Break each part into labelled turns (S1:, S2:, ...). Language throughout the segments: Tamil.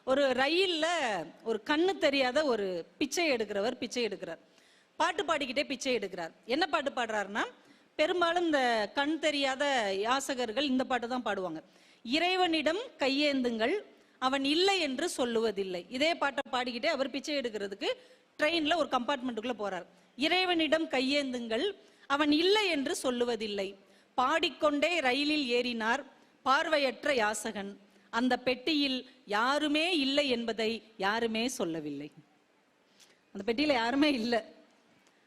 S1: ஒரு ரயில்ல ஒரு கண்ணு தெரியாத ஒரு பிச்சை எடுக்கிறார். பாட்டு பாடிக்கிட்டே பிச்சை எடுக்கிறார். என்ன பாட்டு பாடுறாருன்னா, பெரும்பாலும் இந்த கண் தெரியாத யாசகர்கள் இந்த பாட்டு தான் பாடுவாங்க. இறைவனிடம் கையேந்துங்கள், அவன் இல்லை என்று சொல்லுவதில்லை. இதே பாட்டை பாடிக்கிட்டே அவர் பிச்சை எடுக்கிறதுக்கு ட்ரெயின்ல ஒரு கம்பார்ட்மெண்ட்டுக்குள்ள போறார். இறைவனிடம் கையேந்துங்கள், அவன் இல்லை என்று சொல்லுவதில்லை. பாடிக்கொண்டே ரயிலில் ஏறினார் பார்வையற்ற யாசகன். அந்த பெட்டியில் யாருமே இல்லை என்பதை யாருமே சொல்லவில்லை. அந்த பெட்டியில யாருமே இல்லை,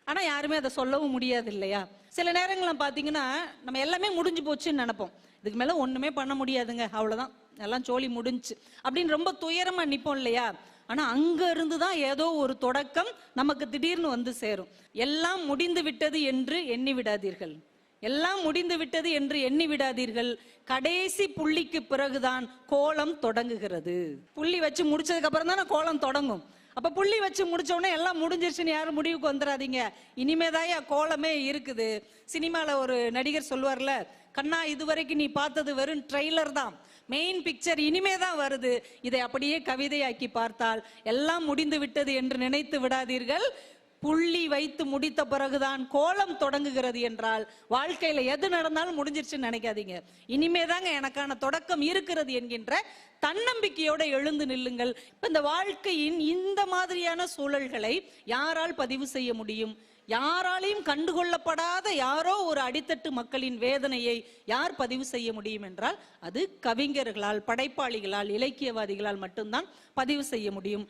S1: ஆனா யாருமே அதை சொல்லவும் முடியாது இல்லையா? சில நேரங்கள் பாத்தீங்கன்னா நம்ம எல்லாமே முடிஞ்சு போச்சுன்னு நினைப்போம். இதுக்கு மேல ஒண்ணுமே பண்ண முடியாதுங்க, அவ்வளவுதான், எல்லாம் சோழி முடிஞ்சு அப்படின்னு ரொம்ப துயரமா நிப்போம் இல்லையா? ஆனா அங்க இருந்துதான் ஏதோ ஒரு தொடக்கம் நமக்கு திடீர்னு வந்து சேரும். எல்லாம் முடிந்து விட்டது என்று எண்ணி விடாதீர்கள், எல்லாம் முடிந்து விட்டது என்று எண்ணி விடாதீர்கள். கடைசி புள்ளிக்கு பிறகுதான் கோலம் தொடங்குகிறது. புள்ளி வச்சு முடிச்சதுக்கு அப்புறம் தானே கோலம் தொடங்கும். அப்ப புள்ளி வச்சு முடிச்ச உடனே எல்லாம் முடிஞ்சிருச்சுன்னு யாரும் முடிவுக்கு வந்துடாதீங்க. இனிமேதாயா கோலமே இருக்குது. சினிமால ஒரு நடிகர் சொல்லுவார்ல, கண்ணா இதுவரைக்கும் நீ பார்த்தது வெறும் ட்ரெய்லர் தான், மெயின் பிக்சர் இனிமேதான் வருது. இதை அப்படியே கவிதையாக்கி பார்த்தால் எல்லாம் முடிந்து விட்டது என்று நினைத்து விடாதீர்கள். புள்ளி வைத்து முடித்த பிறகுதான் கோலம் தொடங்குகிறது என்றால் வாழ்க்கையில எது நடந்தாலும் முடிஞ்சிருச்சுன்னு நினைக்காதீங்க. இனிமேதாங்க எனக்கான தொடக்கம் இருக்கிறது என்கின்ற தன்னம்பிக்கையோட எழுந்து நில்லுங்கள். இந்த வாழ்க்கையின் இந்த மாதிரியான சூழல்களை யாரால் பதிவு செய்ய முடியும்? யாராலையும் கண்டுகொள்ளப்படாத யாரோ ஒரு அடித்தட்டு மக்களின் வேதனையை யார் பதிவு செய்ய முடியும் என்றால் அது கவிஞர்களால், படைப்பாளிகளால், இலக்கியவாதிகளால் மட்டும்தான் பதிவு செய்ய முடியும்.